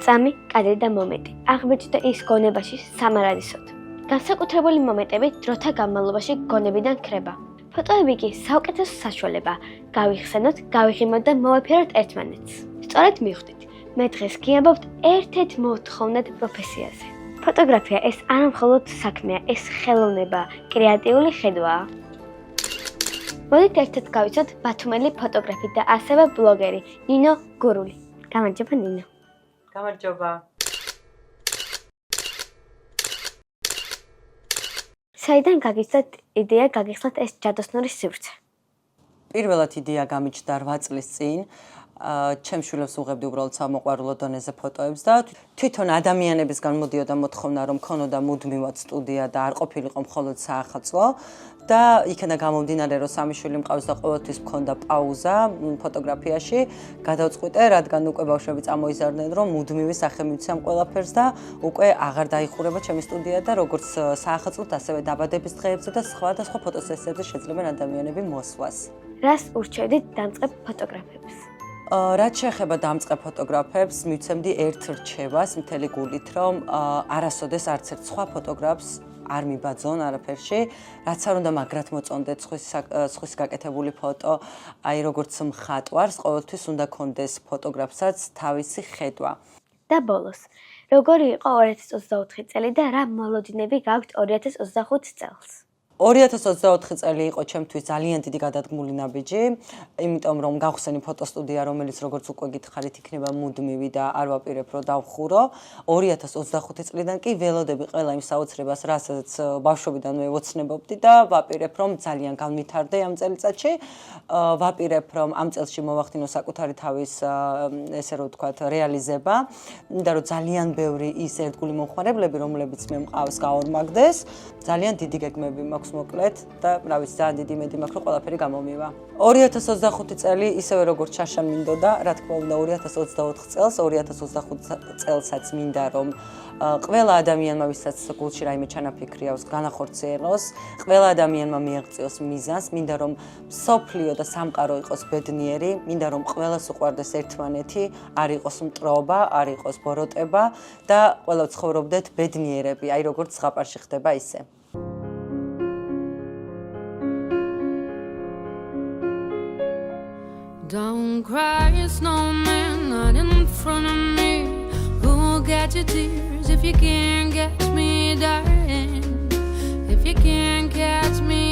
წამი, კადრი და მომენტი. აღმოჩნდა ის გონებაში სამარადისოდ. განსაკუთრებული მომენტები დროთა განმავლობაში გონებიდან ქრება. ფოტოები კი საუკეთესო საშუალებაა. გავიხსენოთ, გავიღიმოთ და მოვაფეროთ ერთმანეთს. სწორედ მივხვდით, მე დღეს გიამბობთ ერთ-ერთ მოთხოვნად პროფესიაზე. ფოტოგრაფია ეს არა მხოლოდ საქმეა, ეს ხელოვნება, კრეატიული ხედვაა. მოდით ერთად გავიცოთ ბათუმელი ფოტოგრაფი და ასევე ბლოგერი ნინო გურული. გამარჯობა ნინო. გამარჯობა. საიდან გაგიცდათ იდეა გაგიხსნათ ეს ჯადოსნური სივრცე? პირველად იდეა გამიჩნდა 8 წლის წინ. ჩემს შვილებს უღებდი უბრალოდ სამოყვარულო დონეზე ფოტოებს და თვითონ ადამიანებისგან მოდიოდა მოთხოვნა რომ ქონოდა მუდმივად სტუდია და არ ყოფილიყო მხოლოდ საახალწლო და იქიდან გამომდინარე რომ სამი შვილი მყავს და ყოველთვის მქონდა პაუზა ფოტოგრაფიაში გადავწყვიტე რადგან უკვე ბავშვები წამოიზარდნენ რომ მუდმივი სახე მივცემ ყველაფერს და უკვე აღარ დაიხურება ჩემი სტუდია და როგორც საახალწლოდ ასევე დაბადების დღეებზე და სხვა ფოტოსესიებზე შეძლებენ ადამიანები მოსვლას. რას ურჩევდით დამწყებ ფოტოგრაფებს? რაც შეეხება დამწყებ ფოტოგრაფებს, მივცემდი ერთ რჩევას მთელი გულით, რომ არასოდეს არც ერთ სხვა ფოტოგრაფს არ მიბაძონ არაფერში, რაც არ უნდა მაგრად მოწონდეთ სხვის გაკეთებული ფოტო, აი როგორც მხატვარს ყოველთვის უნდა კონდეს ფოტოგრაფსაც თავისი ხედვა. და ბოლოს, როგორი იყო 2024 წელი და რა მოლოდინები გაქვთ 2025 წელს? 2024 წელი იყო ჩემთვის ძალიან დიდი გადადგმული ნაბიჯი, იმიტომ რომ გავხსენი ფოტოსტუდია, რომელიც როგორც უკვე გითხარით, იქნება მუდმივი და არ ვაპირებ რომ დავხურო. 2025 წლიდან კი ველოდები ყველა იმ საოცრებას, რასაც ბავშვობიდანვე ვოცნებობდი და ვაპირებ რომ ძალიან განვითარდე ამ წელიწადში. ვაპირებ რომ ამ წელში მოვახდინო საკუთარი თავის ესე რომ ვთქვათ რეალიზება, და რომ ძალიან ბევრი ის ერთგული მომხმარებლები, რომლებიც მე მყავს გაორმაგდეს, ძალიან დიდი გეგმები მაქვს მოკლედ და რა ვიცი ძალიან დიდი იმედი მაქვს რომ ყველაფერი გამომივა. 2025 წელი ისევე როგორც შაშამ მინდოდა, რა თქმა უნდა 2024 წელს, 2025 წელსაც მინდა რომ ყველა ადამიანმა ვისაც გულში რაიმე ჩანაფიქრი აქვს განახორციელოს, ყველა ადამიანმა მიაღწიოს მიზანს, მინდა რომ სოფლიო და სამყარო იყოს ბედნიერი, მინდა რომ ყველას უყვარდეს ერთმანეთი, არ იყოს მტრობა, არ იყოს ბოროტება და ყველა ცხოვრობდეთ ბედნიერები, აი როგორც ზღაპარში ხდება ისე. Don't cry, snowman, not in front of me. Who'll get your tears if you can't catch me, darling? If you can't catch me,